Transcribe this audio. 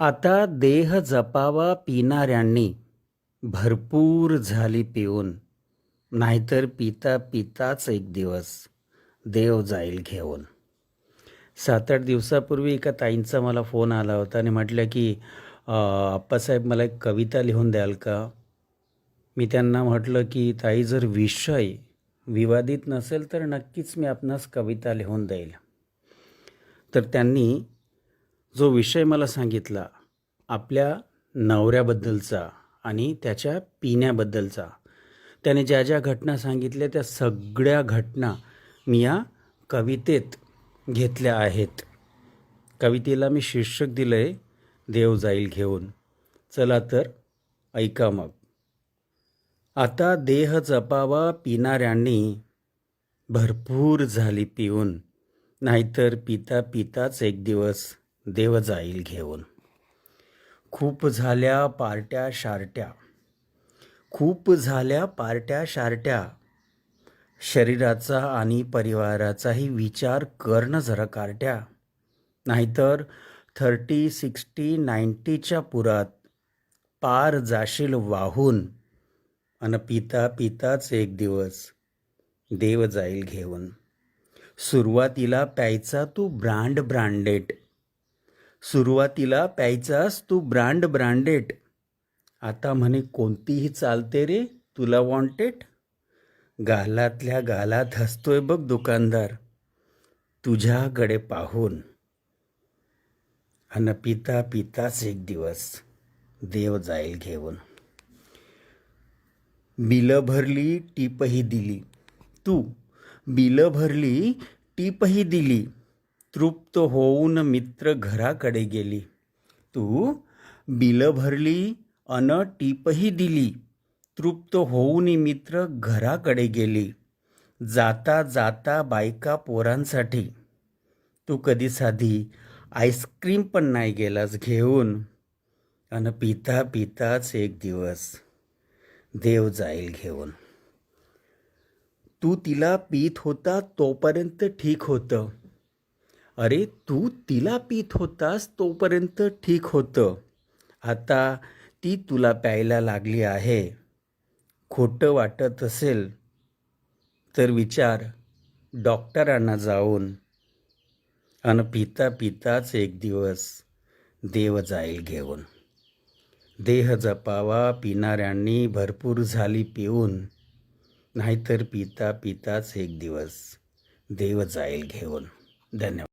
आता देह जपावा पिणाऱ्यांनी भरपूर झाली पिऊन, नाहीतर पिता पिताच एक दिवस देव जाईल घेऊन. 7-8 दिवसापूर्वी एका ताईंचा मला फोन आला होता आणि म्हटलं की आप्पासाहेब मला एक कविता लिहून द्याल का. मी त्यांना म्हटलं की ताई, जर विषय विवादित नसेल तर नक्कीच मी आपणास कविता लिहून देईल. तर त्यांनी जो विषय मला सांगितला आपल्या नवऱ्याबद्दलचा आणि त्याच्या पिण्याबद्दलचा, त्याने ज्या ज्या घटना सांगितल्या त्या सगळ्या घटना मी या कवितेत घेतल्या आहेत. कवितेला मी शीर्षक दिलं आहे देव जाईल घेऊन. चला तर ऐका मग. आता देह जपावा पिणाऱ्यांनी भरपूर झाली पिऊन, नाहीतर पिता पिताच एक दिवस देव जाईल घेऊन. खूप झाल्या पार्ट्या शारट्या, खूप झाल्या पार्ट्या शारट्या, शरीराचा आणि परिवाराचाही विचार करणं जरा कार्ट्या. नाहीतर 30, 60, 90च्या पुरात पार जाशील वाहून, अन पिता पिताच एक दिवस देव जाईल घेऊन. सुरुवातीला प्यायचा तू ब्रँडेड, सुरुवातीला प्यायचास तू ब्रँडेड, आता म्हणे कोणतीही चालते रे तुला वॉन्टेड. गालातल्या गालात हसतोय बघ दुकानदार तुझ्याकडे पाहून, अन पिता पिताच एक दिवस देव जाईल घेऊन. बिलं भरली टीपही दिली तू, बिलं भरली टीपही दिली, तृप्त होऊन मित्र घराकडे गेली. तू बिलं भरली अन टीपही दिली, तृप्त होऊन मित्र घराकडे गेली. जाता जाता बायका पोरांसाठी तू कधी साधी आईस्क्रीम पण नाही गेलास घेऊन, अन पिता पिताच एक दिवस देव जाईल घेऊन. तू तिला पीत होता तोपर्यंत ठीक होतं, अरे तू तिला पीत होतास तोपर्यंत ठीक होतं, आता ती तुला प्यायला लागली आहे. खोटं वाटत असेल तर विचार डॉक्टरांना जाऊन, अन पिता पिताच एक दिवस देव जाईल घेऊन. देह जपावा पिणाऱ्यांनी भरपूर झाली पिऊन, नाहीतर पिता पिताच एक दिवस देव जाईल घेऊन. धन्यवाद.